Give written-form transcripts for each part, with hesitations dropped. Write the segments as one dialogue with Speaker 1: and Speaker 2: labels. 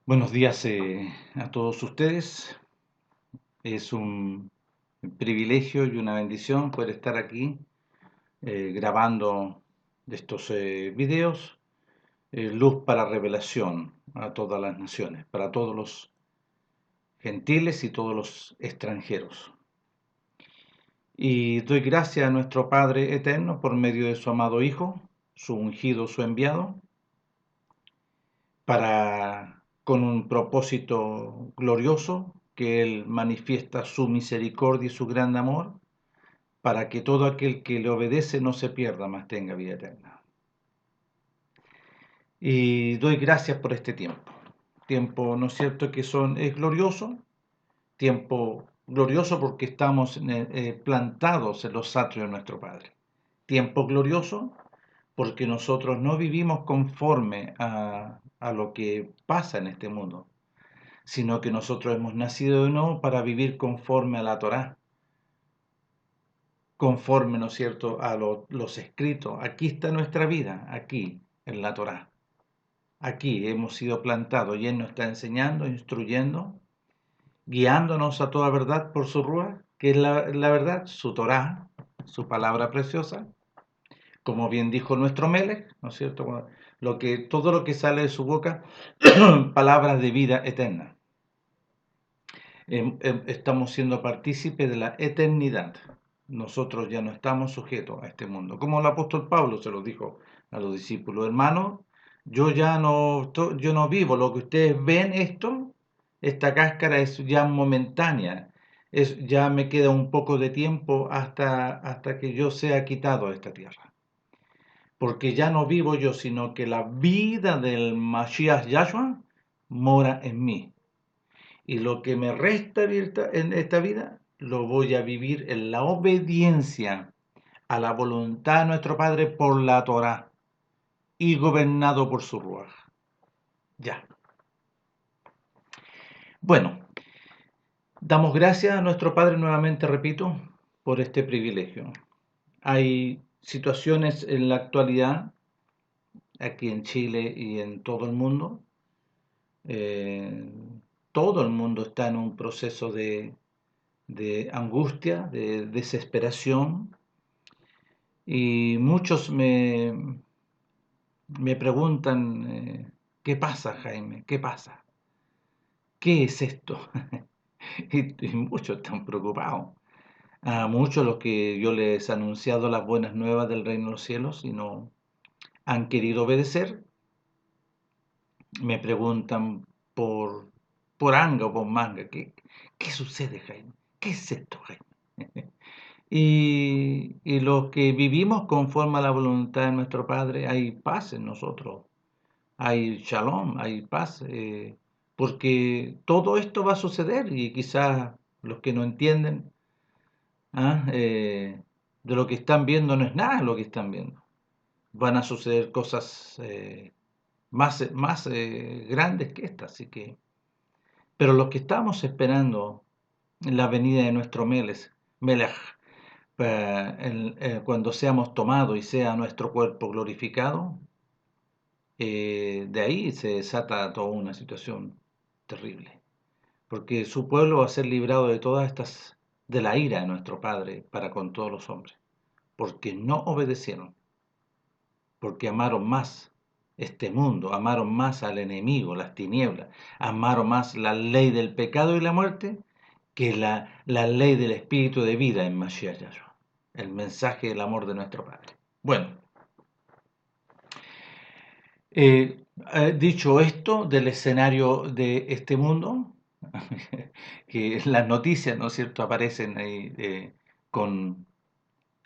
Speaker 1: Buenos días a todos ustedes. Es un privilegio y una bendición poder estar aquí grabando estos videos, luz para revelación a todas las naciones, para todos los gentiles y todos los extranjeros. Y doy gracias a nuestro Padre Eterno por medio de su amado Hijo, su ungido, su enviado, con un propósito glorioso, que Él manifiesta su misericordia y su gran amor, para que todo aquel que le obedece no se pierda, mas tenga vida eterna. Y doy gracias por este tiempo. Tiempo, ¿no es cierto?, es glorioso porque estamos plantados en los atrios de nuestro Padre. Tiempo glorioso porque nosotros no vivimos conforme a lo que pasa en este mundo, sino que nosotros hemos nacido de nuevo para vivir conforme a la Torá, conforme, ¿no es cierto?, a los escritos. Aquí está nuestra vida, aquí, en la Torá. Aquí hemos sido plantados y Él nos está enseñando, instruyendo, guiándonos a toda verdad por su Ruach, que es la verdad, su Torá, su palabra preciosa. Como bien dijo nuestro Melech, ¿no es cierto?, todo lo que sale de su boca, palabras de vida eterna. Estamos siendo partícipes de la eternidad. Nosotros ya no estamos sujetos a este mundo. Como el apóstol Pablo se lo dijo a los discípulos: hermanos, yo no vivo. Lo que ustedes ven, esta cáscara es ya momentánea. Ya me queda un poco de tiempo hasta que yo sea quitado de esta tierra. Porque ya no vivo yo, sino que la vida del Mashiach Yahshua mora en mí. Y lo que me resta en esta vida, lo voy a vivir en la obediencia a la voluntad de nuestro Padre por la Torá y gobernado por su Ruach. Ya. Bueno, damos gracias a nuestro Padre nuevamente, repito, por este privilegio. Hay situaciones en la actualidad, aquí en Chile y en todo el mundo. Todo el mundo está en un proceso de angustia, de desesperación. Y muchos me preguntan, ¿qué pasa, Jaime? ¿Qué pasa? ¿Qué es esto? Y muchos están preocupados. A muchos los que yo les he anunciado las buenas nuevas del reino de los cielos y no han querido obedecer, me preguntan por anga o por manga, ¿qué sucede, Jaime? ¿Qué es esto, Jaime? Y los que vivimos conforme a la voluntad de nuestro Padre, hay paz en nosotros, hay shalom, hay paz, porque todo esto va a suceder y quizás los que no entienden de lo que están viendo no es nada lo que están viendo. Van a suceder cosas más grandes que estas, así que... Pero los que estamos esperando la venida de nuestro Melech, cuando seamos tomados y sea nuestro cuerpo glorificado, de ahí se desata toda una situación terrible, porque su pueblo va a ser librado de todas de la ira de nuestro Padre para con todos los hombres, porque no obedecieron, porque amaron más este mundo, amaron más al enemigo, las tinieblas, amaron más la ley del pecado y la muerte que la ley del espíritu de vida en Mashiach Yahshua, el mensaje del amor de nuestro Padre. Bueno, dicho esto del escenario de este mundo, que las noticias, ¿no es cierto?, aparecen ahí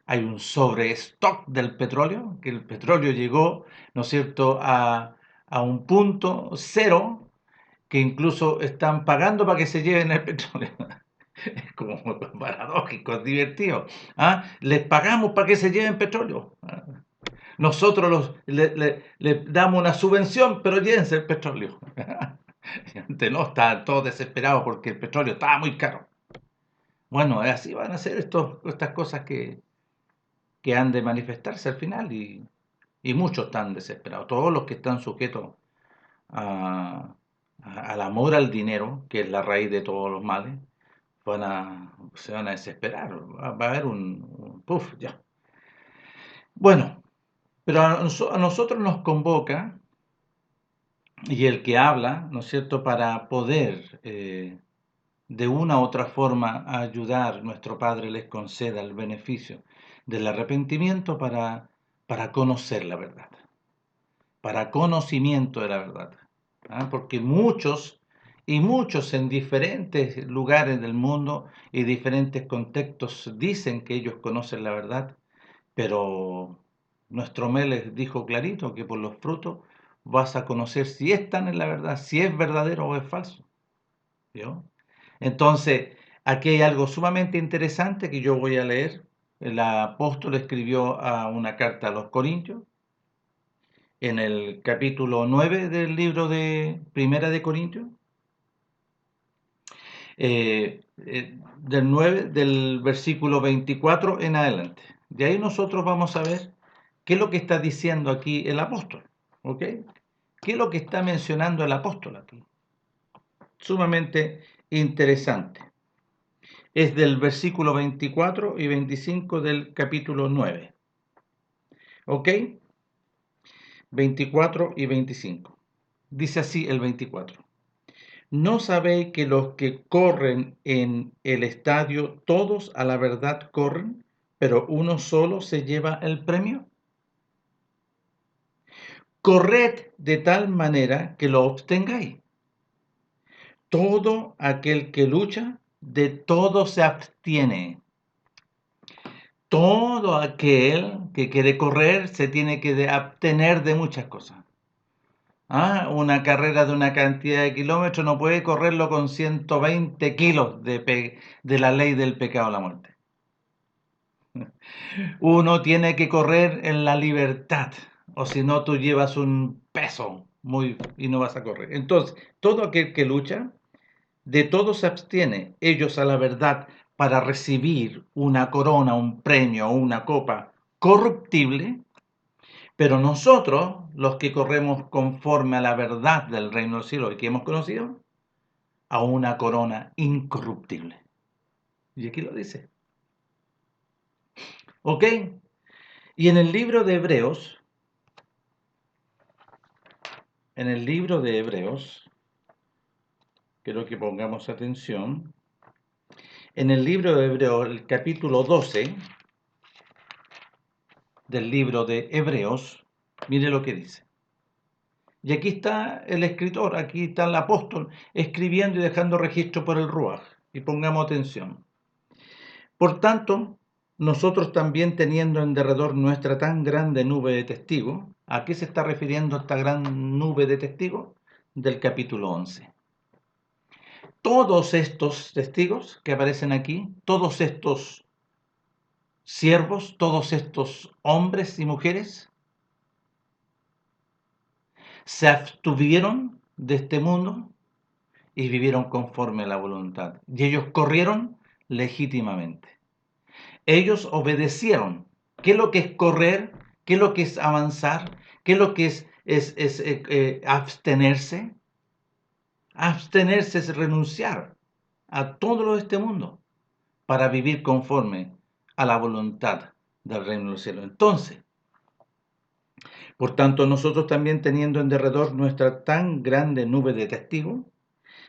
Speaker 1: hay un sobrestock del petróleo, que el petróleo llegó, ¿no es cierto?, a un punto cero, que incluso están pagando para que se lleven el petróleo. Es como paradójico, es divertido. Les pagamos para que se lleven petróleo. Nosotros le damos una subvención, pero llévense el petróleo. Antes no, estaban todos desesperados porque el petróleo estaba muy caro. Bueno, así van a ser estas cosas que han de manifestarse al final y muchos están desesperados. Todos los que están sujetos a, al amor al dinero, que es la raíz de todos los males, se van a desesperar. Va a haber puf, ya. Bueno, pero a nosotros nos convoca y el que habla, ¿no es cierto?, para poder de una u otra forma ayudar, nuestro Padre les conceda el beneficio del arrepentimiento para conocer la verdad, para conocimiento de la verdad. ¿Ah? Porque muchos en diferentes lugares del mundo y diferentes contextos dicen que ellos conocen la verdad, pero nuestro Meles dijo clarito que por los frutos vas a conocer si están en la verdad, si es verdadero o es falso. ¿Vio? Entonces, aquí hay algo sumamente interesante que yo voy a leer. El apóstol escribió una carta a los Corintios en el capítulo 9 del libro de Primera de Corintios, del versículo 24 en adelante. De ahí nosotros vamos a ver qué es lo que está diciendo aquí el apóstol, ¿ok? ¿Qué es lo que está mencionando el apóstol aquí? Sumamente interesante. Es del versículo 24 y 25 del capítulo 9, ¿ok? 24 y 25. Dice así el 24. ¿No sabéis que los que corren en el estadio, todos a la verdad corren, pero uno solo se lleva el premio? Corred de tal manera que lo obtengáis. Todo aquel que lucha, de todo se abstiene. Todo aquel que quiere correr se tiene que abstener de muchas cosas. Una carrera de una cantidad de kilómetros no puede correrlo con 120 kilos de la ley del pecado a la muerte. Uno tiene que correr en la libertad, o si no tú llevas un peso y no vas a correr. Entonces, todo aquel que lucha, de todo se abstiene, ellos a la verdad, para recibir una corona, un premio o una copa corruptible, pero nosotros, los que corremos conforme a la verdad del reino del cielo y que hemos conocido, a una corona incorruptible. Y aquí lo dice. ¿Ok? Y en el libro de Hebreos, quiero que pongamos atención, en el libro de Hebreos, el capítulo 12 del libro de Hebreos, mire lo que dice. Y aquí está el escritor, aquí está el apóstol, escribiendo y dejando registro por el Ruaj. Y pongamos atención. Por tanto, nosotros también teniendo en derredor nuestra tan grande nube de testigos, ¿a qué se está refiriendo esta gran nube de testigos? Del capítulo 11. Todos estos testigos que aparecen aquí, todos estos siervos, todos estos hombres y mujeres, se abstuvieron de este mundo y vivieron conforme a la voluntad. Y ellos corrieron legítimamente. Ellos obedecieron. ¿Qué es lo que es correr? ¿Qué es lo que es avanzar? ¿Qué es lo que es abstenerse? Abstenerse es renunciar a todo lo de este mundo para vivir conforme a la voluntad del reino del cielo. Entonces, por tanto, nosotros también teniendo en derredor nuestra tan grande nube de testigos,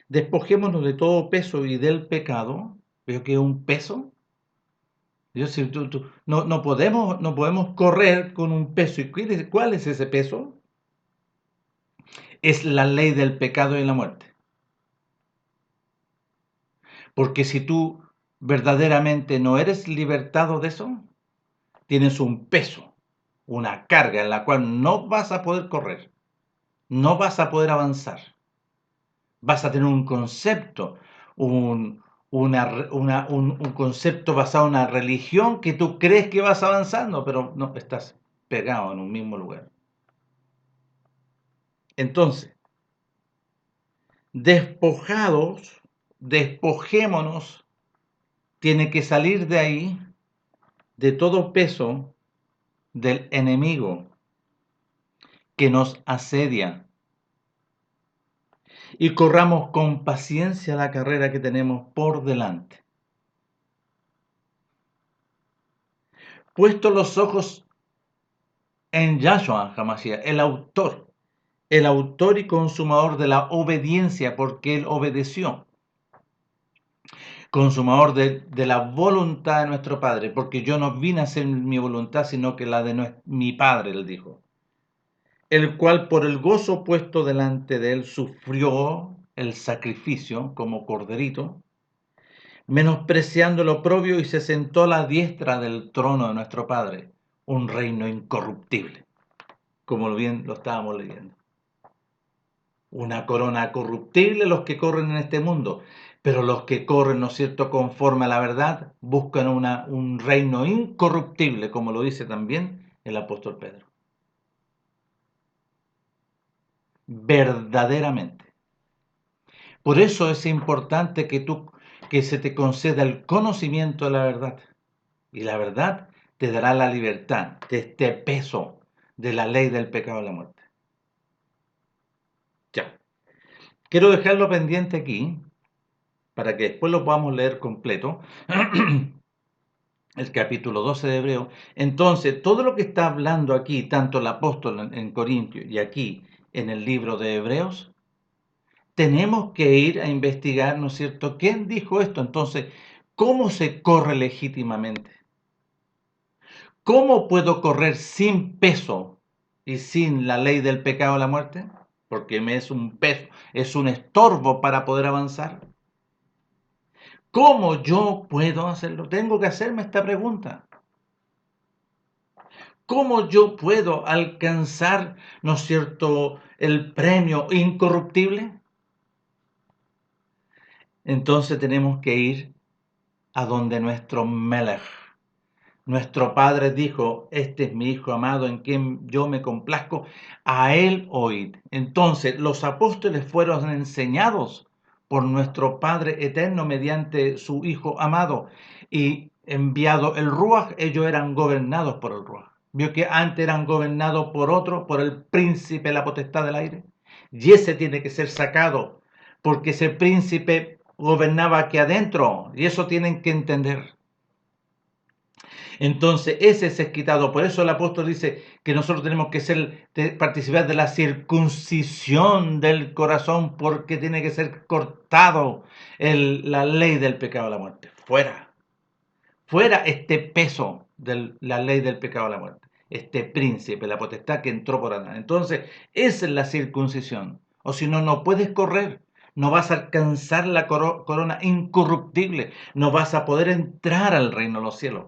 Speaker 1: despojémonos de todo peso y del pecado. ¿Veo que es un peso? Dios, si no podemos correr con un peso. ¿Y cuál es ese peso? Es la ley del pecado y la muerte. Porque si tú verdaderamente no eres libertado de eso, tienes un peso, una carga en la cual no vas a poder correr, no vas a poder avanzar. Vas a tener un concepto, un concepto basado en una religión que tú crees que vas avanzando, pero no, estás pegado en un mismo lugar. Entonces, despojémonos, tiene que salir de ahí, de todo peso del enemigo que nos asedia y corramos con paciencia la carrera que tenemos por delante. Puesto los ojos en Yahshua HaMashiach, el autor y consumador de la obediencia, porque él obedeció, consumador de la voluntad de nuestro Padre, porque yo no vine a hacer mi voluntad, sino que la de mi Padre, él dijo, el cual por el gozo puesto delante de él sufrió el sacrificio como corderito, menospreciando lo propio, y se sentó a la diestra del trono de nuestro Padre, un reino incorruptible, como bien lo estábamos leyendo. Una corona corruptible los que corren en este mundo, pero los que corren, ¿no es cierto?, conforme a la verdad, buscan un reino incorruptible, como lo dice también el apóstol Pedro. Verdaderamente. Por eso es importante que se te conceda el conocimiento de la verdad. Y la verdad te dará la libertad de este peso de la ley del pecado y la muerte. Ya. Quiero dejarlo pendiente aquí, para que después lo podamos leer completo, el capítulo 12 de Hebreo. Entonces, todo lo que está hablando aquí, tanto el apóstol en Corintios y aquí en el libro de Hebreos, tenemos que ir a investigar, ¿no es cierto?, ¿quién dijo esto? Entonces, ¿cómo se corre legítimamente? ¿Cómo puedo correr sin peso y sin la ley del pecado y la muerte? Porque me es un peso, es un estorbo para poder avanzar. ¿Cómo yo puedo hacerlo? Tengo que hacerme esta pregunta. ¿Cómo yo puedo alcanzar, ¿no es cierto?, el premio incorruptible? Entonces tenemos que ir a donde nuestro Melech. Nuestro Padre dijo, este es mi Hijo amado en quien yo me complazco, a él oíd. Entonces los apóstoles fueron enseñados por nuestro Padre eterno mediante su Hijo amado, y enviado el Ruach, ellos eran gobernados por el Ruach. Vio que antes eran gobernados por otro, por el príncipe de la potestad del aire, y ese tiene que ser sacado, porque ese príncipe gobernaba aquí adentro, y eso tienen que entender. Entonces, ese es quitado. Por eso el apóstol dice que nosotros tenemos que participar de la circuncisión del corazón, porque tiene que ser cortado la ley del pecado de la muerte. Fuera. Fuera este peso de la ley del pecado de la muerte. Este príncipe, la potestad que entró por Adán. Entonces, esa es la circuncisión. O si no, no puedes correr. No vas a alcanzar la corona incorruptible. No vas a poder entrar al reino de los cielos.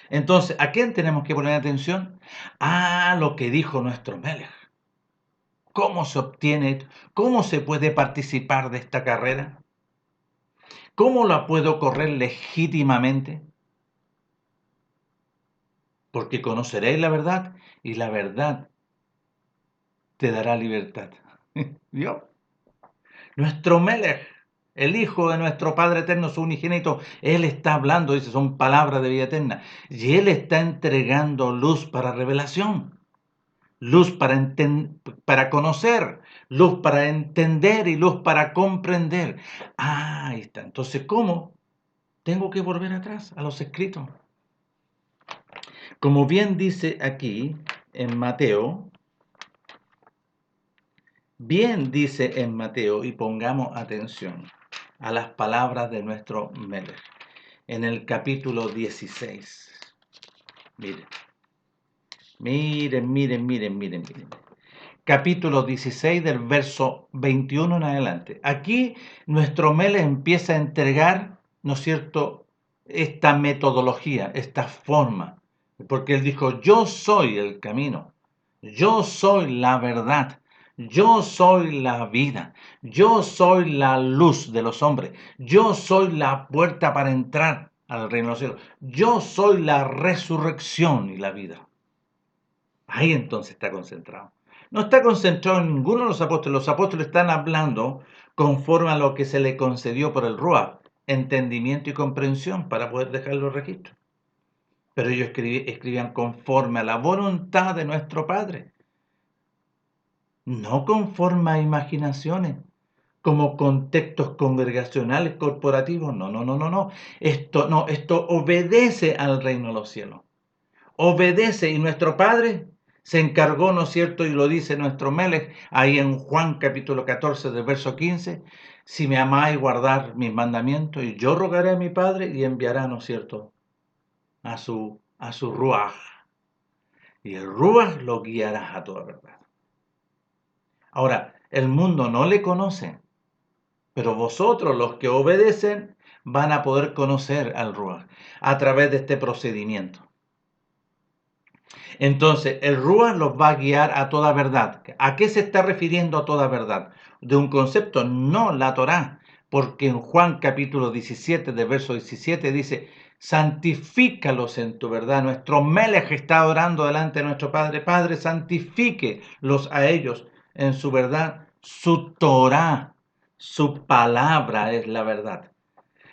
Speaker 1: Entonces, ¿a quién tenemos que poner atención? A lo que dijo nuestro Melech. ¿Cómo se obtiene? ¿Cómo se puede participar de esta carrera? ¿Cómo la puedo correr legítimamente? Porque conoceréis la verdad y la verdad te dará libertad. ¿Vio? Nuestro Melech, el Hijo de nuestro Padre Eterno, su unigénito, Él está hablando, dice, son palabras de vida eterna. Y Él está entregando luz para revelación. Luz para conocer, luz para entender y luz para comprender. Ah, ahí está. Entonces, ¿cómo? Tengo que volver atrás a los escritos. Como bien dice aquí en Mateo, y pongamos atención a las palabras de nuestro Melech, en el capítulo 16. Miren. Capítulo 16 del verso 21 en adelante. Aquí nuestro Melech empieza a entregar, ¿no es cierto?, esta metodología, esta forma, porque él dijo, yo soy el camino, yo soy la verdad, yo soy la vida, yo soy la luz de los hombres, yo soy la puerta para entrar al reino de los cielos, yo soy la resurrección y la vida. Ahí entonces está concentrado. No está concentrado en ninguno de los apóstoles. Los apóstoles están hablando conforme a lo que se le concedió por el Ruach, entendimiento y comprensión para poder dejar los registros. Pero ellos escribían conforme a la voluntad de nuestro Padre. no conforme a imaginaciones, como contextos congregacionales, corporativos. No, no, no, no, no. Esto obedece al reino de los cielos. Obedece, y nuestro Padre se encargó, ¿no es cierto? Y lo dice nuestro Melech ahí en Juan capítulo 14 del verso 15: si me amáis, guardar mis mandamientos, y yo rogaré a mi Padre y enviará, ¿no es cierto?, a su Ruach, y el Ruach lo guiará a toda verdad. Ahora, el mundo no le conoce, pero vosotros, los que obedecen, van a poder conocer al Ruach a través de este procedimiento. Entonces, el Ruach los va a guiar a toda verdad. ¿A qué se está refiriendo a toda verdad? De un concepto, no la Torá, porque en Juan capítulo 17, de verso 17 dice: santifícalos en tu verdad. Nuestro Melech está orando delante de nuestro Padre: Padre, santifíquelos a ellos en su verdad. Su Torá, su palabra es la verdad.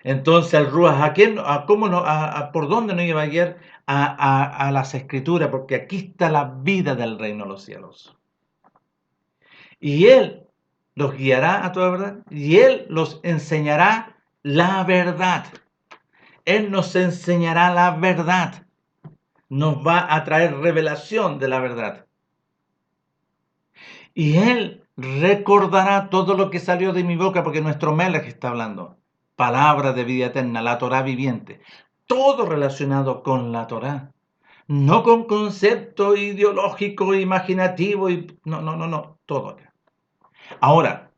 Speaker 1: Entonces el Ruach, ¿por dónde nos iba a guiar? A las Escrituras, porque aquí está la vida del reino de los cielos. Y Él los guiará a toda verdad, y Él los enseñará la verdad. Él nos enseñará la verdad. Nos va a traer revelación de la verdad. Y Él recordará todo lo que salió de mi boca, porque nuestro Melech está hablando. Palabra de vida eterna, la Torá viviente. Todo relacionado con la Torá. No con concepto ideológico, imaginativo. No. Todo acá. Ahora,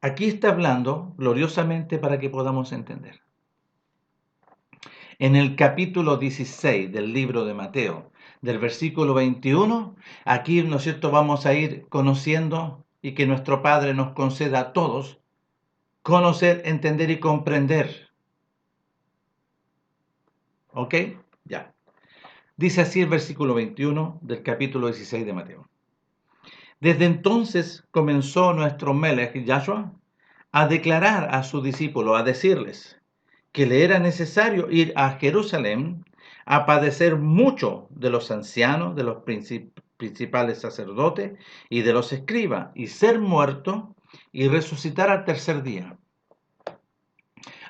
Speaker 1: aquí está hablando gloriosamente para que podamos entender. En el capítulo 16 del libro de Mateo, del versículo 21, aquí, ¿no es cierto?, vamos a ir conociendo, y que nuestro Padre nos conceda a todos conocer, entender y comprender. ¿Ok? Ya. Dice así el versículo 21 del capítulo 16 de Mateo. Desde entonces comenzó nuestro Melech, Yahshua, a declarar a sus discípulos, a decirles que le era necesario ir a Jerusalén a padecer mucho de los ancianos, de los principales sacerdotes y de los escribas, y ser muerto y resucitar al tercer día.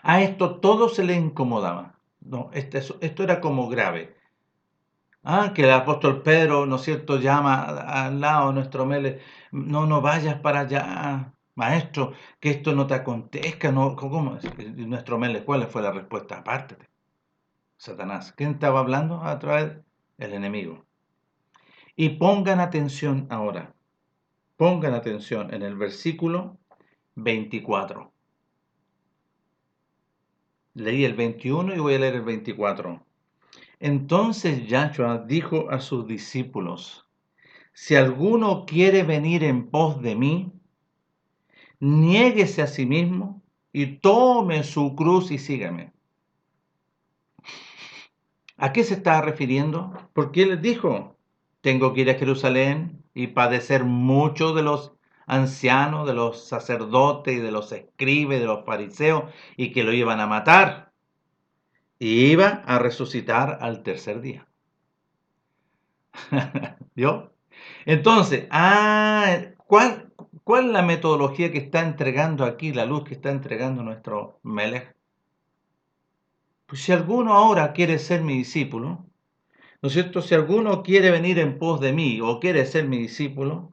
Speaker 1: A esto todo se le incomodaba. No, esto era como grave. Que el apóstol Pedro, ¿no es cierto?, llama al lado de nuestro Melech: no vayas para allá, maestro, que esto no te acontezca. No, ¿cómo? Y nuestro Melech, ¿cuál fue la respuesta? Apártate, Satanás. ¿Quién estaba hablando a través? El enemigo. Y pongan atención ahora, pongan atención en el versículo 24. Leí el 21 y voy a leer el 24. Entonces Yahshua dijo a sus discípulos: si alguno quiere venir en pos de mí, niéguese a sí mismo y tome su cruz y sígame. ¿A qué se está refiriendo? Porque él les dijo: tengo que ir a Jerusalén y padecer mucho de los ancianos, de los sacerdotes y de los escribas y de los fariseos, y que lo iban a matar, y iba a resucitar al tercer día. ¿Vio? Entonces, ¿cuál es la metodología que está entregando aquí, la luz que está entregando nuestro Melech? Pues si alguno ahora quiere ser mi discípulo, ¿no es cierto? Si alguno quiere venir en pos de mí o quiere ser mi discípulo,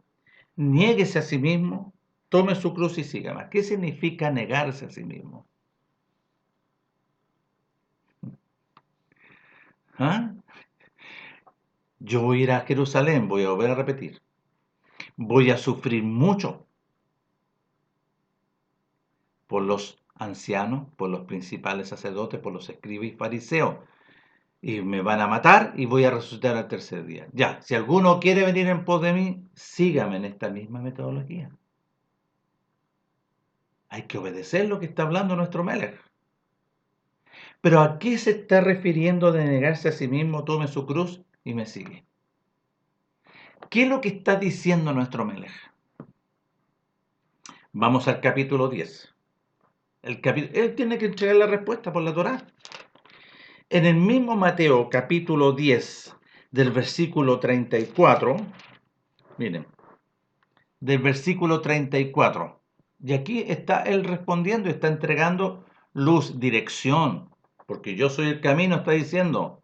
Speaker 1: niéguese a sí mismo, tome su cruz y sígame. ¿Qué significa negarse a sí mismo? ¿Ah? Yo voy a ir a Jerusalén, voy a volver a repetir. Voy a sufrir mucho por los ancianos, por los principales sacerdotes, por los escribas y fariseos, y me van a matar y voy a resucitar al tercer día. Ya, si alguno quiere venir en pos de mí, sígame en esta misma metodología. Hay que obedecer lo que está hablando nuestro Melech. Pero ¿a qué se está refiriendo de negarse a sí mismo, tome su cruz y me sigue? ¿Qué es lo que está diciendo nuestro Melech? Vamos al capítulo 10. Él tiene que entregar la respuesta por la Torá. En el mismo Mateo capítulo 10, del versículo 34, miren, del versículo 34. Y aquí está él respondiendo y está entregando luz, dirección, porque yo soy el camino, está diciendo,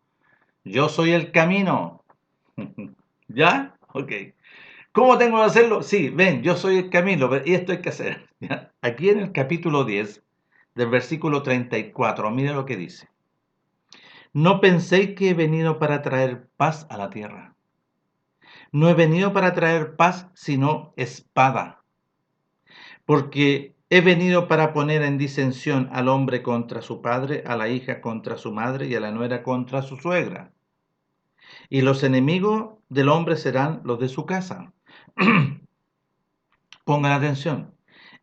Speaker 1: yo soy el camino. ¿Ya? Ok. ¿Cómo tengo que hacerlo? Sí, ven, yo soy el camino, y esto hay que hacer. ¿Ya? Aquí en el capítulo 10, del versículo 34, mire lo que dice. No penséis que he venido para traer paz a la tierra. No he venido para traer paz, sino espada. Porque he venido para poner en disensión al hombre contra su padre, a la hija contra su madre y a la nuera contra su suegra. Y los enemigos del hombre serán los de su casa. Pongan atención.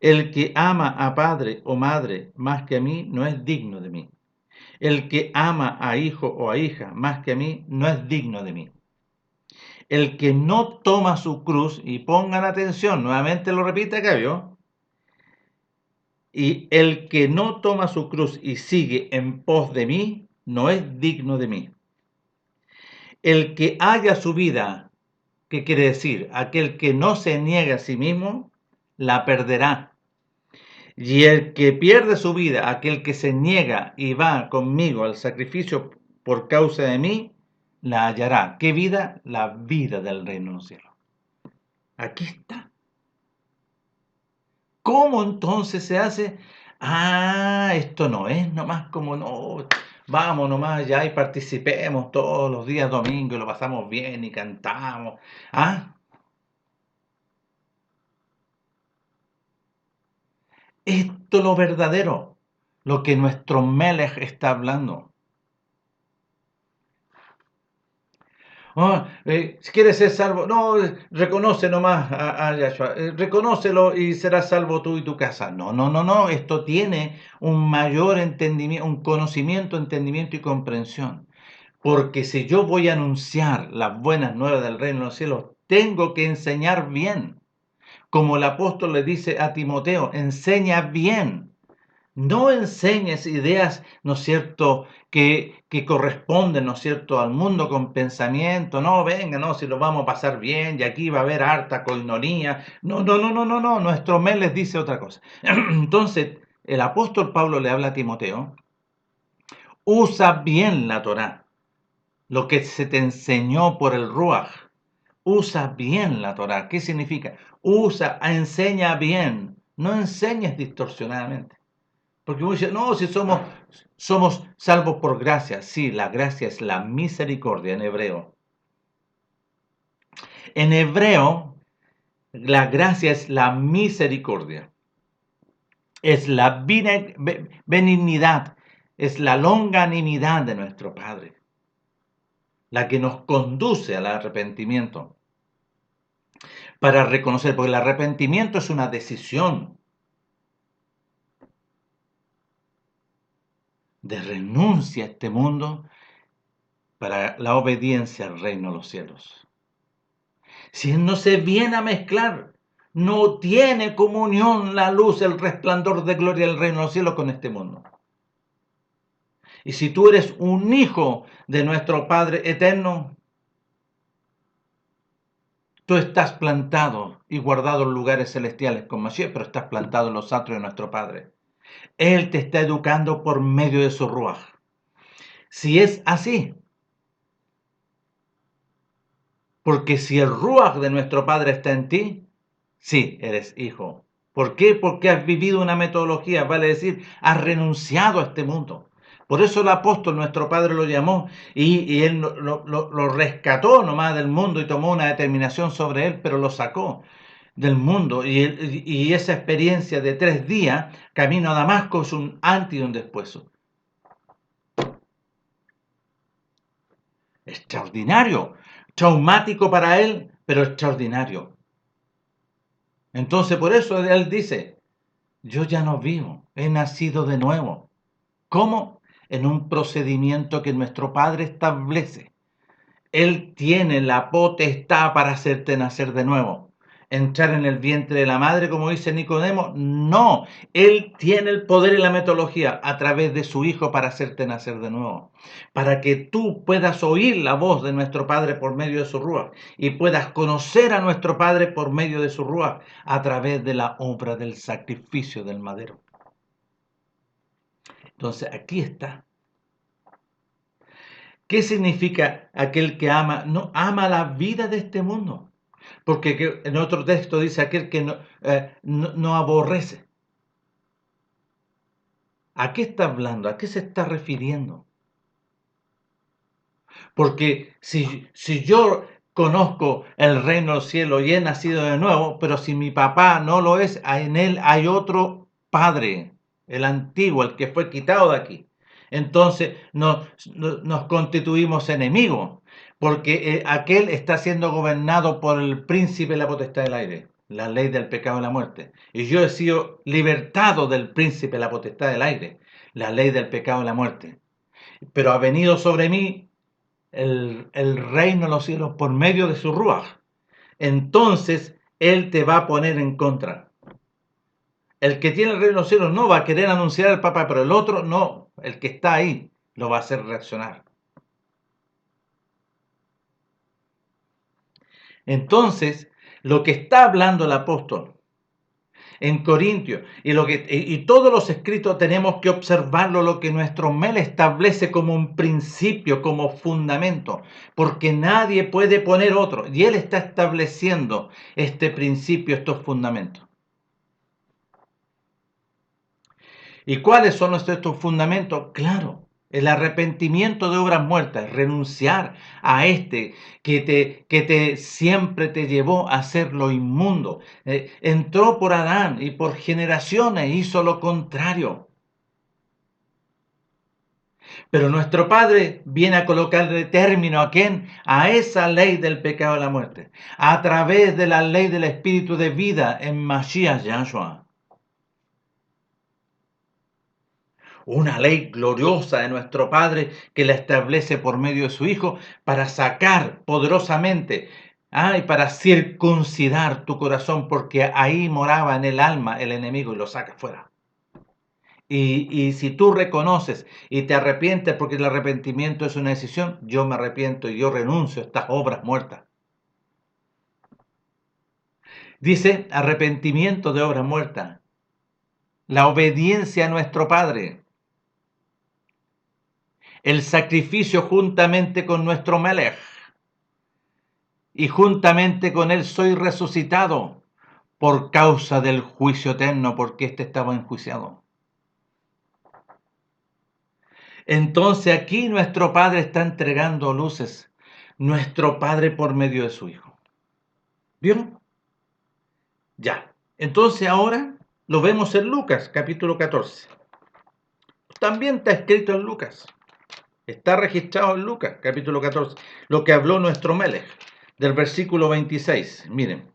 Speaker 1: El que ama a padre o madre más que a mí no es digno de mí. El que ama a hijo o a hija más que a mí no es digno de mí. El que no toma su cruz, y pongan atención, nuevamente lo repite acá, ¿vio? Y el que no toma su cruz y sigue en pos de mí, no es digno de mí. El que haya su vida, ¿qué quiere decir? Aquel que no se niega a sí mismo, la perderá. Y el que pierde su vida, aquel que se niega y va conmigo al sacrificio por causa de mí, la hallará. ¿Qué vida? La vida del reino de los cielos. Aquí está. ¿Cómo entonces se hace? Ah, esto no es nomás como no, vamos nomás ya y participemos todos los días domingos y lo pasamos bien y cantamos. Ah, esto es lo verdadero, lo que nuestro Melech está hablando. Si quieres ser salvo, no, reconoce nomás a Yahshua, reconócelo y serás salvo tú y tu casa. No, no, no, no, esto tiene un mayor entendimiento, un conocimiento, entendimiento y comprensión. Porque si yo voy a anunciar las buenas nuevas del reino de los cielos, tengo que enseñar bien. Como el apóstol le dice a Timoteo, enseña bien. No enseñes ideas, ¿no es cierto?, que corresponden, ¿no es cierto?, al mundo con pensamiento. No, venga, no, si lo vamos a pasar bien y aquí va a haber harta coinonía. No, no, no, no, no, no, nuestro mes les dice otra cosa. Entonces, el apóstol Pablo le habla a Timoteo, usa bien la Torá, lo que se te enseñó por el Ruach. Usa bien la Torá. ¿Qué significa? Enseña bien, no enseñes distorsionadamente. Porque uno dice, no, si somos salvos por gracia. Sí, la gracia es la misericordia en hebreo. En hebreo, la gracia es la misericordia. Es la benignidad, es la longanimidad de nuestro Padre, la que nos conduce al arrepentimiento. Para reconocer, porque el arrepentimiento es una decisión de renuncia a este mundo para la obediencia al reino de los cielos. Si él no se viene a mezclar, no tiene comunión la luz, el resplandor de gloria del reino de los cielos con este mundo. Y si tú eres un hijo de nuestro Padre eterno, tú estás plantado y guardado en lugares celestiales con Mashiach, pero estás plantado en los atrios de nuestro Padre. Él te está educando por medio de su Ruach. Si es así, porque si el Ruach de nuestro Padre está en ti, sí, eres hijo. ¿Por qué? Porque has vivido una metodología, vale decir, has renunciado a este mundo. Por eso el apóstol, nuestro Padre, lo llamó y él lo rescató nomás del mundo y tomó una determinación sobre él, pero lo sacó del mundo. Y esa experiencia de 3 días, camino a Damasco, es un antes y un después. Extraordinario, traumático para él, pero extraordinario. Entonces por eso él dice, yo ya no vivo, he nacido de nuevo. ¿Cómo? En un procedimiento que nuestro Padre establece. Él tiene la potestad para hacerte nacer de nuevo. entrar en el vientre de la madre, como dice Nicodemo. No, Él tiene el poder y la metodología a través de su Hijo para hacerte nacer de nuevo, para que tú puedas oír la voz de nuestro Padre por medio de su Ruach y puedas conocer a nuestro Padre por medio de su Ruach a través de la obra del sacrificio del madero. Entonces, aquí está. ¿Qué significa aquel que ama? No ama la vida de este mundo. Porque en otro texto dice aquel que no aborrece. ¿A qué está hablando? ¿A qué se está refiriendo? Porque si yo conozco el reino del cielo y he nacido de nuevo, pero si mi papá no lo es, en él hay otro padre, el antiguo, el que fue quitado de aquí. Entonces nos constituimos enemigos, porque aquel está siendo gobernado por el príncipe de la potestad del aire, la ley del pecado y la muerte. Y yo he sido libertado del príncipe de la potestad del aire, la ley del pecado y la muerte. Pero ha venido sobre mí el reino de los cielos por medio de su Ruach. Entonces Él te va a poner en contra. El que tiene el reino de los cielos no va a querer anunciar al Papa, pero el otro no. El que está ahí lo va a hacer reaccionar. Entonces, lo que está hablando el apóstol en Corintios y todos los escritos tenemos que observarlo, lo que nuestro Mel establece como un principio, como fundamento, porque nadie puede poner otro, y él está estableciendo este principio, estos fundamentos. ¿Y cuáles son estos fundamentos? Claro, el arrepentimiento de obras muertas, renunciar a que siempre te llevó a hacer lo inmundo. Entró por Adán y por generaciones hizo lo contrario. Pero nuestro Padre viene a colocarle término ¿a quién? A esa ley del pecado y la muerte, a través de la ley del espíritu de vida en Mashiach Yahshua. Una ley gloriosa de nuestro Padre que la establece por medio de su Hijo para sacar poderosamente y para circuncidar tu corazón, porque ahí moraba en el alma el enemigo y lo saca fuera. Y si tú reconoces y te arrepientes, porque el arrepentimiento es una decisión, yo me arrepiento y yo renuncio a estas obras muertas. Dice arrepentimiento de obras muertas, la obediencia a nuestro Padre, el sacrificio juntamente con nuestro Melech, y juntamente con él soy resucitado por causa del juicio eterno, porque éste estaba enjuiciado. Entonces aquí nuestro Padre está entregando luces, nuestro Padre por medio de su Hijo. ¿Vieron? Ya. Entonces ahora lo vemos en Lucas, capítulo 14. También está escrito en Lucas. Está registrado en Lucas, capítulo 14, lo que habló nuestro Melech, del versículo 26. Miren.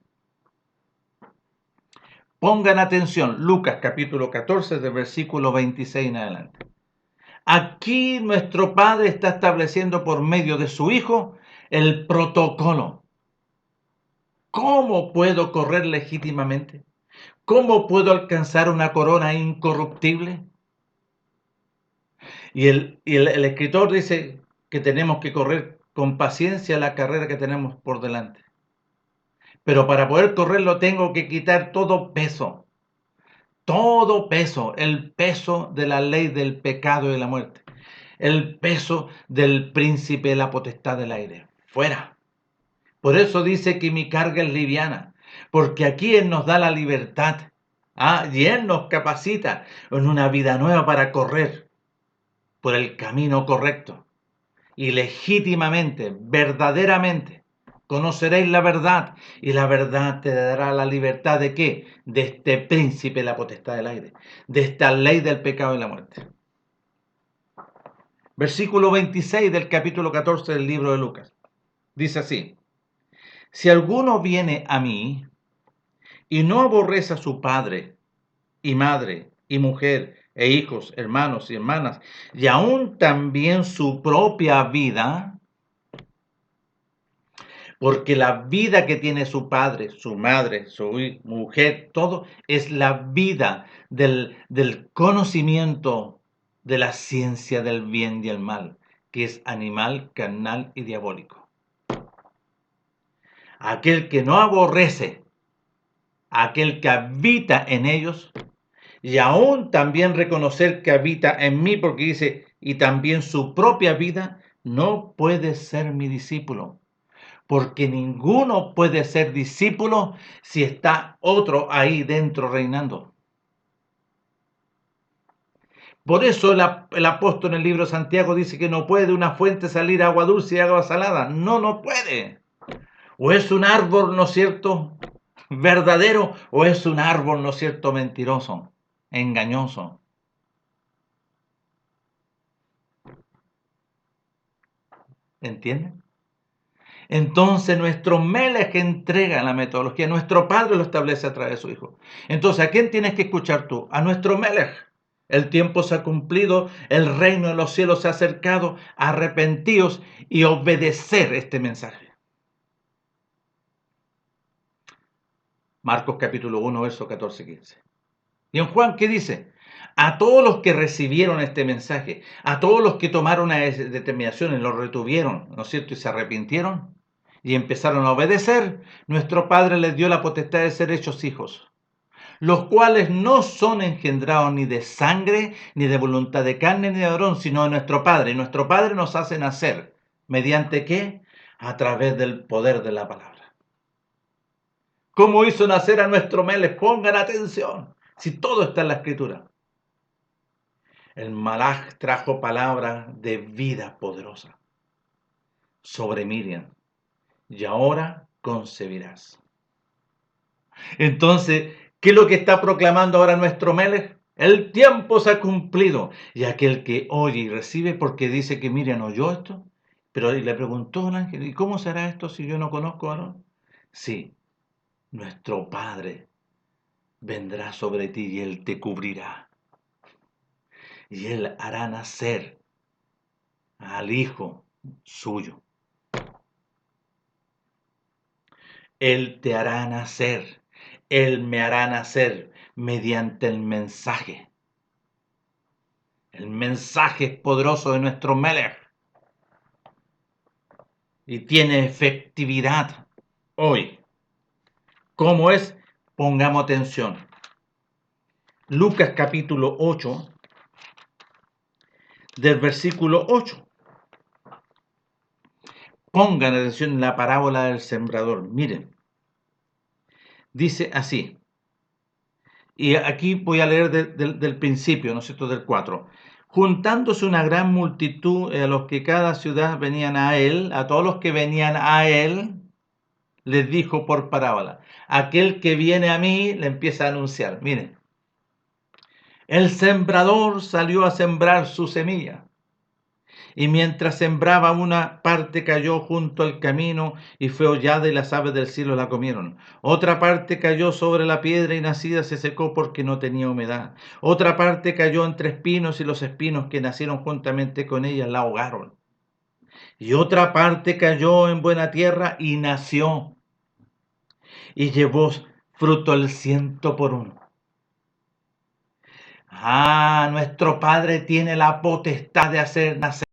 Speaker 1: Pongan atención, Lucas, capítulo 14, del versículo 26 en adelante. Aquí nuestro Padre está estableciendo por medio de su Hijo el protocolo. ¿Cómo puedo correr legítimamente? ¿Cómo puedo alcanzar una corona incorruptible? Y el escritor dice que tenemos que correr con paciencia la carrera que tenemos por delante. Pero para poder correrlo tengo que quitar todo peso, el peso de la ley del pecado y de la muerte, el peso del príncipe de la potestad del aire. Fuera. Por eso dice que mi carga es liviana, porque aquí Él nos da la libertad. Y Él nos capacita en una vida nueva para correr por el camino correcto. Y legítimamente, verdaderamente, conoceréis la verdad, y la verdad te dará la libertad ¿de qué? De este príncipe de la potestad del aire, de esta ley del pecado y la muerte. Versículo 26 del capítulo 14 del libro de Lucas. Dice así: si alguno viene a mí y no aborrece a su padre y madre y mujer e hijos, hermanos y hermanas, y aún también su propia vida, Porque la vida que tiene su padre, su madre, su mujer, todo es la vida del conocimiento de la ciencia del bien y el mal, que es animal, carnal y diabólico. Aquel que no aborrece, aquel que habita en ellos, y aún también reconocer que habita en mí, porque dice, y también su propia vida, no puede ser mi discípulo. Porque ninguno puede ser discípulo si está otro ahí dentro reinando. Por eso el apóstol en el libro de Santiago dice que no puede de una fuente salir agua dulce y agua salada. No, no puede. O es un árbol, ¿no es cierto?, verdadero, o es un árbol, ¿no es cierto?, mentiroso, engañoso. ¿Entienden? Entonces nuestro Melech entrega la metodología, nuestro Padre lo establece a través de su Hijo. Entonces, ¿a quién tienes que escuchar tú? A nuestro Melech. El tiempo se ha cumplido, el reino de los cielos se ha acercado, arrepentíos y obedecer este mensaje. Marcos capítulo 1, verso 14-15. Y en Juan, ¿qué dice? A todos los que recibieron este mensaje, a todos los que tomaron una determinación y lo retuvieron, ¿no es cierto?, y se arrepintieron y empezaron a obedecer, nuestro Padre les dio la potestad de ser hechos hijos, los cuales no son engendrados ni de sangre, ni de voluntad de carne, ni de varón, sino de nuestro Padre. Y nuestro Padre nos hace nacer. ¿Mediante qué? A través del poder de la palabra. ¿Cómo hizo nacer a nuestro Melech? Pongan atención, si todo está en la Escritura. El Malaj trajo palabra de vida poderosa sobre Miriam, y ahora concebirás. Entonces, ¿qué es lo que está proclamando ahora nuestro Melech? El tiempo se ha cumplido. Y aquel que oye y recibe, porque dice que Miriam oyó esto, pero le preguntó al ángel, ¿y cómo será esto si yo no conozco a Aarón? Sí, nuestro Padre vendrá sobre ti y Él te cubrirá. Y Él hará nacer al Hijo suyo. Él te hará nacer. Él me hará nacer mediante el mensaje. El mensaje poderoso de nuestro Melech. Y tiene efectividad hoy. ¿Cómo es? Pongamos atención. Lucas capítulo 8, del versículo 8. Pongan atención en la parábola del sembrador. Miren. Dice así. Y aquí voy a leer del principio, ¿no es cierto?, del 4. Juntándose una gran multitud a los que cada ciudad venían a él, a todos los que venían a él, les dijo por parábola. Aquel que viene a mí, le empieza a anunciar. Miren, el sembrador salió a sembrar su semilla. Y mientras sembraba, una parte cayó junto al camino y fue hollada y las aves del cielo la comieron. Otra parte cayó sobre la piedra y nacida se secó porque no tenía humedad. Otra parte cayó entre espinos y los espinos que nacieron juntamente con ella la ahogaron. Y otra parte cayó en buena tierra y nació y llevó fruto al 100 por 1. Nuestro Padre tiene la potestad de hacer nacer.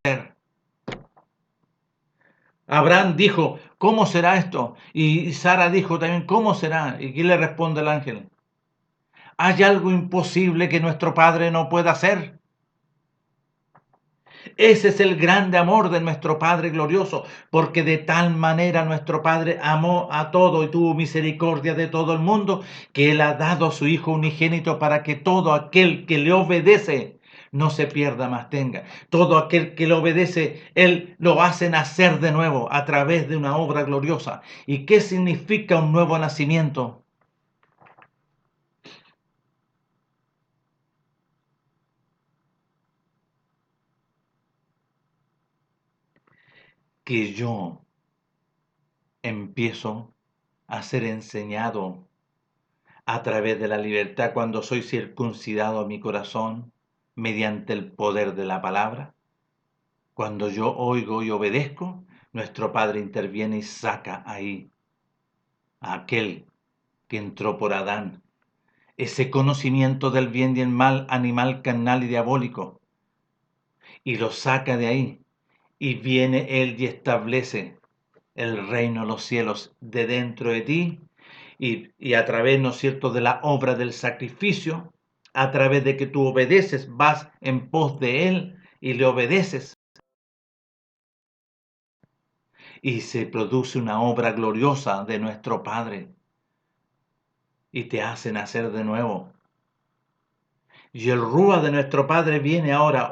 Speaker 1: Abraham dijo, ¿cómo será esto? Y Sara dijo también, ¿cómo será? ¿Y qué le responde el ángel? ¿Hay algo imposible que nuestro Padre no pueda hacer? Ese es el grande amor de nuestro Padre glorioso, porque de tal manera nuestro Padre amó a todo y tuvo misericordia de todo el mundo, que Él ha dado a su Hijo unigénito para que todo aquel que le obedece no se pierda, más tenga. Todo aquel que le obedece, Él lo hace nacer de nuevo a través de una obra gloriosa. ¿Y qué significa un nuevo nacimiento? Que yo empiezo a ser enseñado a través de la libertad cuando soy circuncidado a mi corazón mediante el poder de la palabra. Cuando yo oigo y obedezco, nuestro Padre interviene y saca ahí a aquel que entró por Adán. Ese conocimiento del bien y el mal, animal, carnal y diabólico, y lo saca de ahí. Y viene Él y establece el reino de los cielos de dentro de ti, y a través, ¿no es cierto?, de la obra del sacrificio, a través de que tú obedeces, vas en pos de Él y le obedeces, y se produce una obra gloriosa de nuestro Padre, y te hace nacer de nuevo. Y el Rúa de nuestro Padre viene ahora,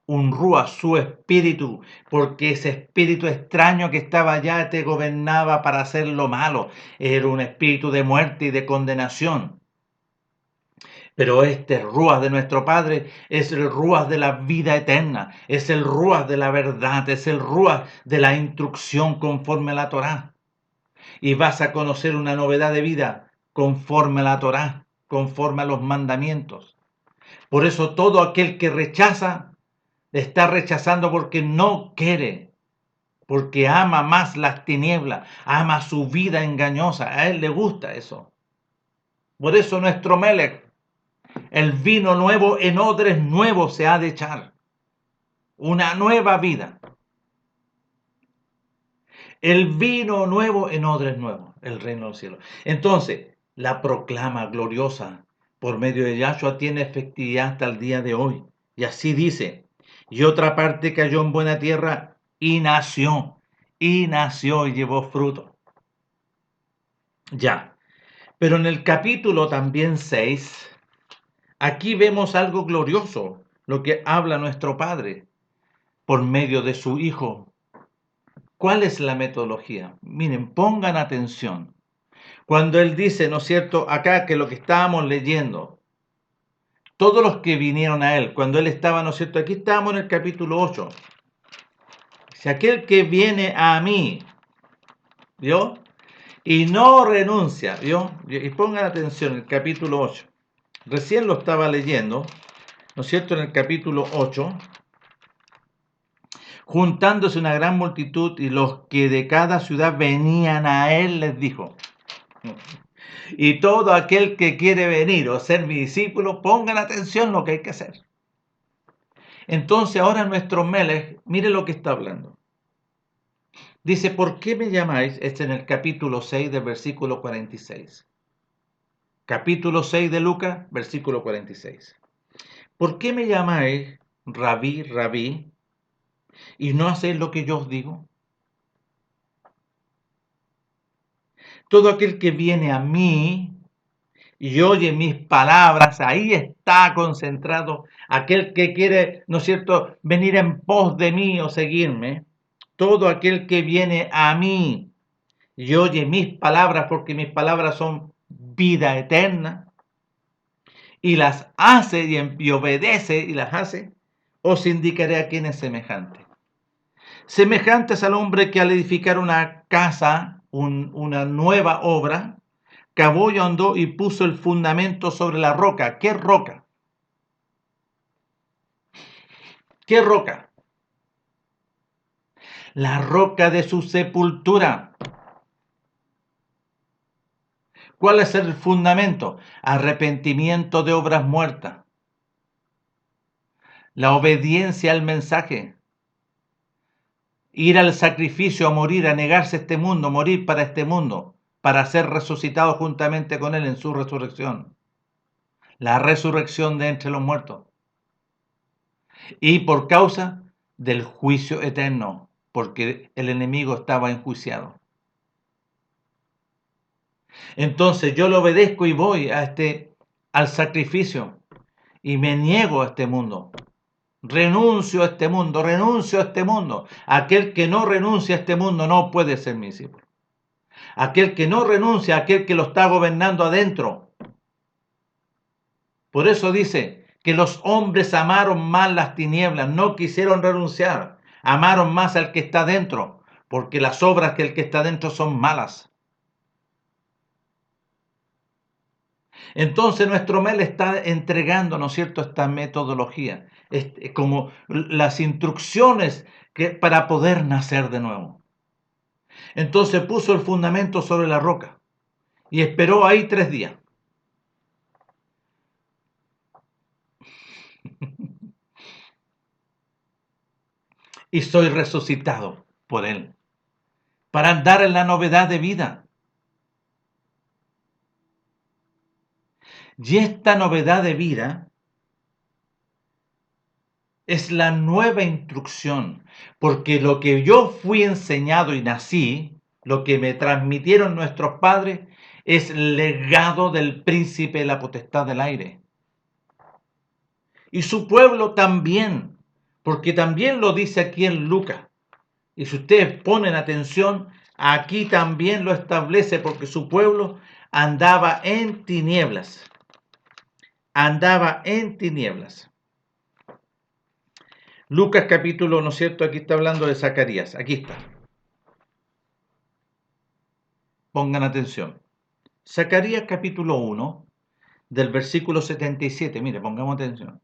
Speaker 1: un Rúa, su espíritu, porque ese espíritu extraño que estaba allá te gobernaba para hacer lo malo. Era un espíritu de muerte y de condenación. Pero este Rúa de nuestro Padre es el Rúa de la vida eterna, es el Rúa de la verdad, es el Rúa de la instrucción conforme a la Torá. Y vas a conocer una novedad de vida conforme a la Torá, conforme a los mandamientos. Por eso todo aquel que rechaza, está rechazando porque no quiere, porque ama más las tinieblas, ama su vida engañosa, a él le gusta eso. Por eso nuestro Melech, el vino nuevo en odres nuevos se ha de echar, una nueva vida. El vino nuevo en odres nuevos, el reino del cielo. Entonces, la proclama gloriosa por medio de Yahshua tiene efectividad hasta el día de hoy. Y así dice, y otra parte cayó en buena tierra y nació y llevó fruto. Ya, pero en el capítulo también 6, aquí vemos algo glorioso, lo que habla nuestro Padre por medio de su Hijo. ¿Cuál es la metodología? Miren, pongan atención. Cuando Él dice, ¿no es cierto?, acá que lo que estábamos leyendo, todos los que vinieron a Él, cuando Él estaba, ¿no es cierto?, aquí estamos en el capítulo 8. Si aquel que viene a mí, ¿vio?, y no renuncia, ¿vio? Y pongan atención, el capítulo 8. Recién lo estaba leyendo, ¿no es cierto?, en el capítulo 8. Juntándose una gran multitud y los que de cada ciudad venían a él, les dijo. Y todo aquel que quiere venir o ser mi discípulo, pongan atención lo que hay que hacer. Entonces ahora nuestro Melech, mire lo que está hablando. Dice, ¿por qué me llamáis? Este en el capítulo 6 del versículo 46. Capítulo 6 de Lucas, versículo 46. ¿Por qué me llamáis Rabí, Rabí, y no hacéis lo que yo os digo? Todo aquel que viene a mí y oye mis palabras, ahí está concentrado aquel que quiere, ¿no es cierto?, venir en pos de mí o seguirme. Todo aquel que viene a mí y oye mis palabras, porque mis palabras son vida eterna, y las hace y obedece y las hace, os indicaré a quién es semejante. Semejantes al hombre que al edificar una casa, una nueva obra, cavó y ahondó y puso el fundamento sobre la roca. ¿Qué roca? ¿Qué roca? La roca de su sepultura. ¿Cuál es el fundamento? Arrepentimiento de obras muertas. La obediencia al mensaje. Ir al sacrificio, a morir, a negarse a este mundo, morir para este mundo, para ser resucitado juntamente con Él en su resurrección. La resurrección de entre los muertos. Y por causa del juicio eterno, porque el enemigo estaba enjuiciado. Entonces yo le obedezco y voy al sacrificio y me niego a este mundo. Renuncio a este mundo, renuncio a este mundo. Aquel que no renuncia a este mundo no puede ser mi discípulo. Aquel que no renuncia, aquel que lo está gobernando adentro. Por eso dice que los hombres amaron más las tinieblas, no quisieron renunciar, amaron más al que está dentro, porque las obras que el que está dentro son malas. Entonces nuestro mail está entregando, ¿no es cierto?, esta metodología, como las instrucciones para poder nacer de nuevo. Entonces puso el fundamento sobre la roca y esperó ahí 3 días. Y soy resucitado por él para andar en la novedad de vida. Y esta novedad de vida es la nueva instrucción, porque lo que yo fui enseñado y nací, lo que me transmitieron nuestros padres, es legado del príncipe de la potestad del aire. Y su pueblo también, porque también lo dice aquí en Lucas. Y si ustedes ponen atención, aquí también lo establece, porque su pueblo andaba en tinieblas. Andaba en tinieblas. Lucas capítulo, ¿no es cierto? Aquí está hablando de Zacarías. Aquí está. Pongan atención. Zacarías capítulo 1, del versículo 77. Mire, pongamos atención.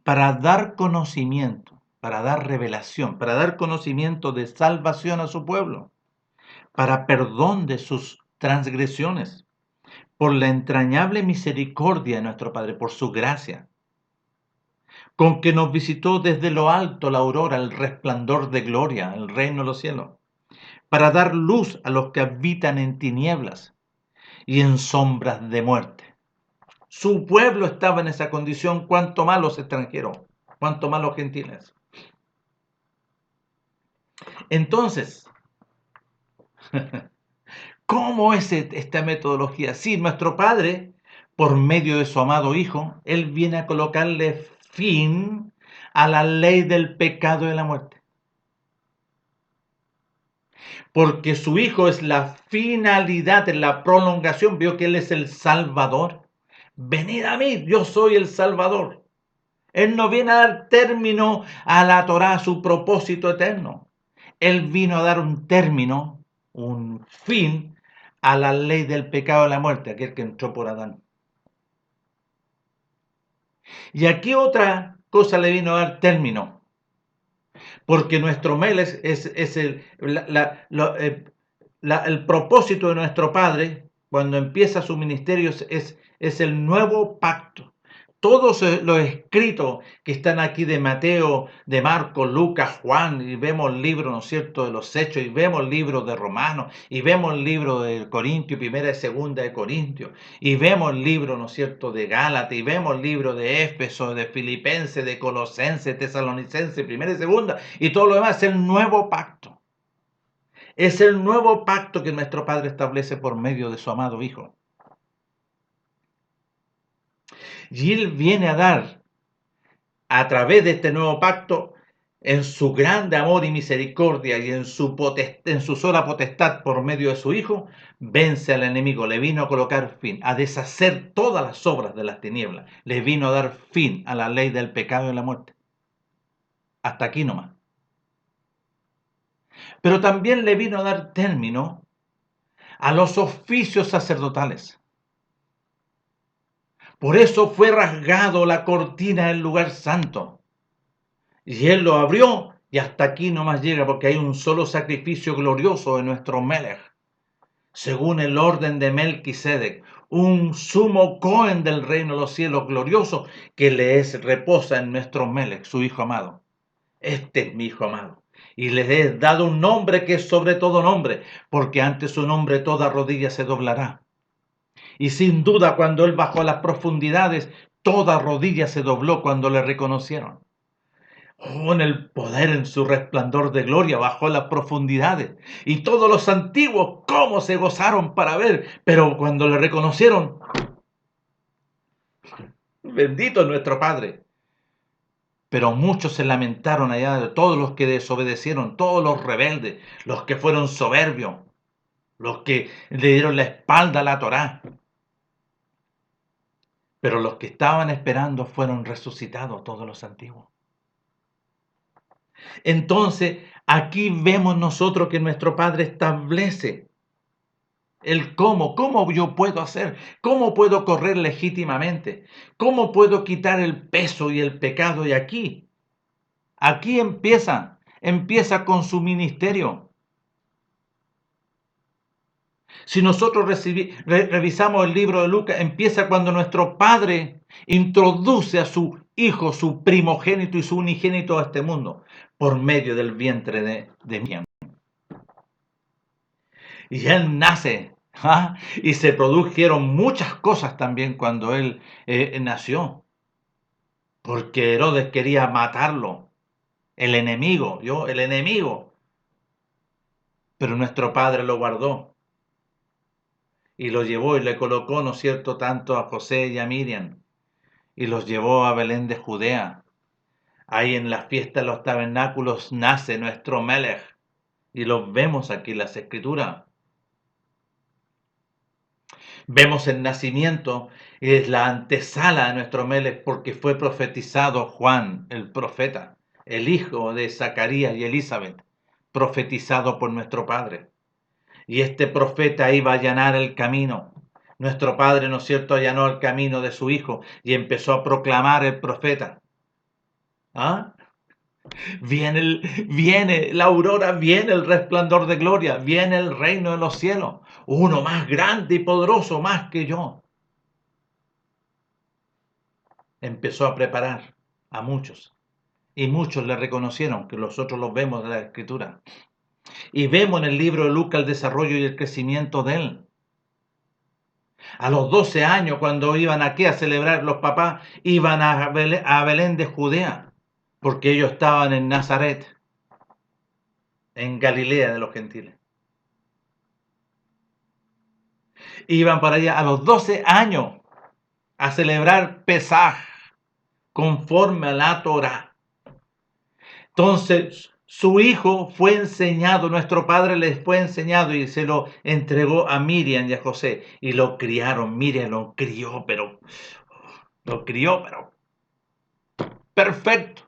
Speaker 1: Para dar conocimiento, para dar revelación, para dar conocimiento de salvación a su pueblo, para perdón de sus transgresiones, por la entrañable misericordia de nuestro Padre, por su gracia, con que nos visitó desde lo alto la aurora, el resplandor de gloria, el reino de los cielos, para dar luz a los que habitan en tinieblas y en sombras de muerte. Su pueblo estaba en esa condición, cuanto más los extranjeros, cuanto más los gentiles. Entonces, ¿cómo es esta metodología? Sí, nuestro Padre, por medio de su amado Hijo, Él viene a colocarle fin a la ley del pecado y de la muerte. Porque su Hijo es la finalidad, es la prolongación. Vio que Él es el Salvador. Venid a mí, yo soy el Salvador. Él no viene a dar término a la Torá, a su propósito eterno. Él vino a dar un término, un fin a la ley del pecado y la muerte, aquel que entró por Adán. Y aquí otra cosa le vino a dar término, porque nuestro Meles es el propósito de nuestro Padre, cuando empieza su ministerio, es el nuevo pacto. Todos los escritos que están aquí de Mateo, de Marcos, Lucas, Juan, y vemos el libro, ¿no es cierto?, de los Hechos, y vemos el libro de Romanos, y vemos el libro de Corintios, primera y segunda de Corintios, y vemos el libro, ¿no es cierto?, de Gálatas, y vemos el libro de Éfeso, de Filipenses, de Colosenses, Tesalonicenses, primera y segunda, y todo lo demás es el nuevo pacto. Es el nuevo pacto que nuestro Padre establece por medio de su amado Hijo. Y Él viene a dar, a través de este nuevo pacto, en su grande amor y misericordia y en su sola potestad por medio de su Hijo, vence al enemigo. Le vino a colocar fin, a deshacer todas las obras de las tinieblas. Le vino a dar fin a la ley del pecado y la muerte. Hasta aquí nomás. Pero también le vino a dar término a los oficios sacerdotales. Por eso fue rasgado la cortina del lugar santo. Y Él lo abrió y hasta aquí nomás llega, porque hay un solo sacrificio glorioso de nuestro Melech, según el orden de Melquisedec, un sumo Cohen del reino de los cielos glorioso que reposa en nuestro Melech, su Hijo amado. Este es mi Hijo amado. Y les he dado un nombre que es sobre todo nombre, porque ante su nombre toda rodilla se doblará. Y sin duda, cuando Él bajó a las profundidades, toda rodilla se dobló cuando le reconocieron. Oh, en el poder, en su resplandor de gloria, bajó a las profundidades. Y todos los antiguos, cómo se gozaron para ver. Pero cuando le reconocieron, bendito es nuestro Padre. Pero muchos se lamentaron allá de todos los que desobedecieron, todos los rebeldes, los que fueron soberbios, los que le dieron la espalda a la Torá. Pero los que estaban esperando fueron resucitados, todos los antiguos. Entonces, aquí vemos nosotros que nuestro Padre establece el cómo yo puedo hacer, cómo puedo correr legítimamente, cómo puedo quitar el peso y el pecado. Y aquí empieza con su ministerio. Si nosotros revisamos el libro de Lucas, empieza cuando nuestro Padre introduce a su Hijo, su primogénito y su unigénito a este mundo, por medio del vientre de Miriam. Y él nace, ¿ah? Y se produjeron muchas cosas también cuando él nació, porque Herodes quería matarlo, el enemigo, pero nuestro Padre lo guardó y lo llevó y le colocó, ¿no es cierto?, tanto a José y a Miriam, y los llevó a Belén de Judea. Ahí en la fiesta de los tabernáculos nace nuestro Melech, y los vemos aquí en las Escrituras. Vemos el nacimiento, es la antesala de nuestro Melech, porque fue profetizado Juan, el profeta, el hijo de Zacarías y Elizabeth, profetizado por nuestro Padre. Y este profeta iba a allanar el camino. Nuestro Padre, ¿no es cierto?, allanó el camino de su Hijo y empezó a proclamar el profeta. ¿Ah? Viene la aurora, viene el resplandor de gloria, viene el reino de los cielos. Uno más grande y poderoso, más que yo. Empezó a preparar a muchos. Y muchos le reconocieron, que nosotros los vemos en la Escritura. Y vemos en el libro de Lucas el desarrollo y el crecimiento de él. A los 12 años, cuando iban aquí a celebrar los papás, iban a Belén de Judea, porque ellos estaban en Nazaret, en Galilea de los gentiles. Iban para allá a los 12 años a celebrar Pesaj, conforme a la Torá. Entonces, su hijo fue enseñado, nuestro padre les fue enseñado y se lo entregó a Miriam y a José y lo criaron. Miriam lo crió, pero perfecto.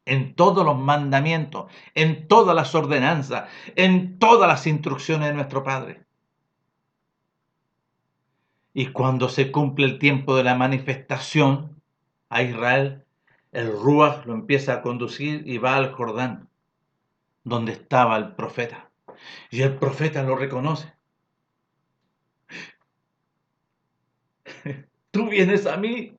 Speaker 1: En todos los mandamientos, en todas las ordenanzas, en todas las instrucciones de nuestro Padre. Y cuando se cumple el tiempo de la manifestación a Israel, el Ruach lo empieza a conducir y va al Jordán, donde estaba el profeta. Y el profeta lo reconoce. Tú vienes a mí,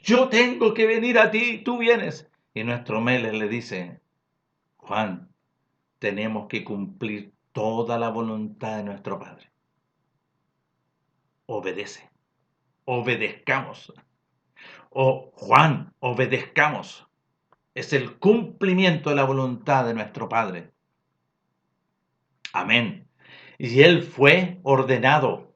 Speaker 1: yo tengo que venir a ti, tú vienes. Y nuestro Melech le dice, Juan, tenemos que cumplir toda la voluntad de nuestro Padre. Obedece, obedezcamos. Oh, Juan, obedezcamos. Es el cumplimiento de la voluntad de nuestro Padre. Amén. Y él fue ordenado,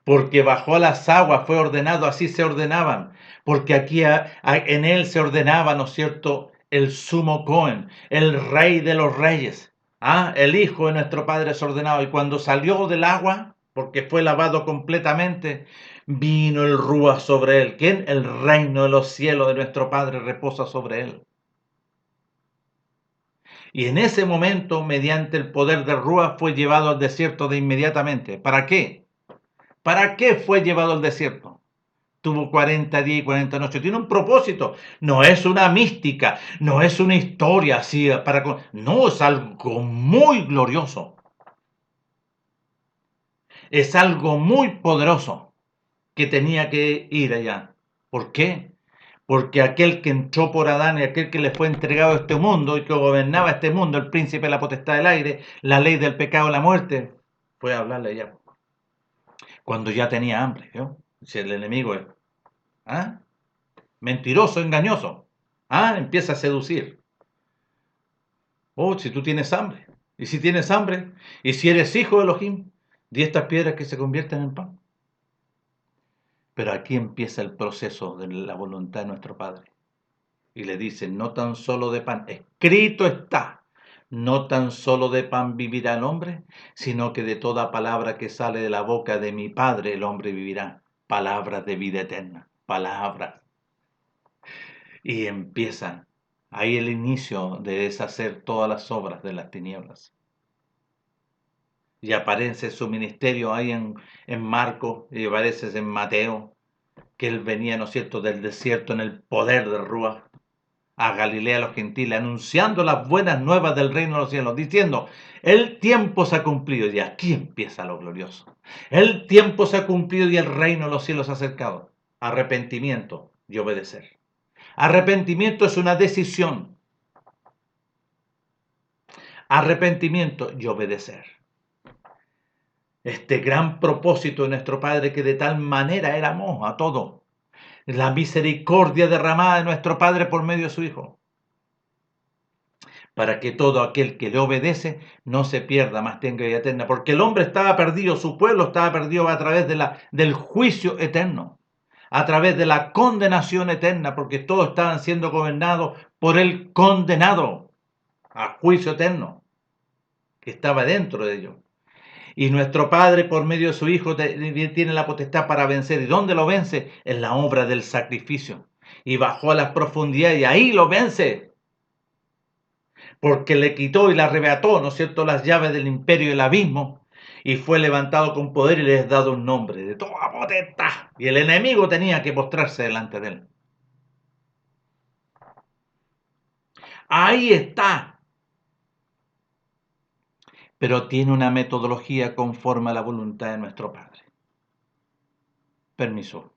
Speaker 1: porque bajó a las aguas, fue ordenado, así se ordenaban, porque aquí en él se ordenaba, ¿no es cierto?, el sumo Cohen, el rey de los reyes. El hijo de nuestro Padre es ordenado, y cuando salió del agua, porque fue lavado completamente, vino el Rúa sobre él. ¿Quién? El reino de los cielos de nuestro Padre reposa sobre él. Y en ese momento, mediante el poder del Rúa, fue llevado al desierto de inmediatamente. ¿Para qué? ¿Para qué fue llevado al desierto? Tuvo 40 días y 40 noches. Tiene un propósito. No es una mística, no es una historia así no, es algo muy glorioso. Es algo muy poderoso que tenía que ir allá. ¿Por qué? Porque aquel que entró por Adán y aquel que le fue entregado a este mundo y que gobernaba este mundo, el príncipe de la potestad del aire, la ley del pecado y la muerte, fue a hablarle allá. Cuando ya tenía hambre, ¿no? Si el enemigo es mentiroso, engañoso, empieza a seducir. Oh, si tú tienes hambre, y si tienes hambre, y si eres hijo de Elohim, di estas piedras que se convierten en pan. Pero aquí empieza el proceso de la voluntad de nuestro Padre. Y le dice, no tan solo de pan, escrito está, no tan solo de pan vivirá el hombre, sino que de toda palabra que sale de la boca de mi Padre el hombre vivirá. Palabras de vida eterna, palabras. Y empiezan ahí el inicio de deshacer todas las obras de las tinieblas. Y aparece su ministerio ahí en Marcos, y aparece en Mateo, que él venía, ¿no es cierto?, del desierto en el poder del Ruach. a Galilea a los gentiles, anunciando las buenas nuevas del reino de los cielos, diciendo, el tiempo se ha cumplido y aquí empieza lo glorioso. El tiempo se ha cumplido y el reino de los cielos se ha acercado. Arrepentimiento y obedecer. Arrepentimiento es una decisión. Arrepentimiento y obedecer. Este gran propósito de nuestro Padre, que de tal manera era amor a todo. La misericordia derramada de nuestro Padre por medio de su Hijo, para que todo aquel que le obedece no se pierda, mas tenga vida eterna. Porque el hombre estaba perdido, su pueblo estaba perdido a través del juicio eterno, a través de la condenación eterna, porque todos estaban siendo gobernados por el condenado a juicio eterno, que estaba dentro de ellos. Y nuestro Padre, por medio de su Hijo, tiene la potestad para vencer. ¿Y dónde lo vence? En la obra del sacrificio. Y bajó a las profundidades y ahí lo vence. Porque le quitó y le arrebató, ¿no es cierto?, las llaves del imperio y el abismo. Y fue levantado con poder y le es dado un nombre de toda potestad. Y el enemigo tenía que postrarse delante de él. Ahí está. Pero tiene una metodología conforme a la voluntad de nuestro Padre. Permiso.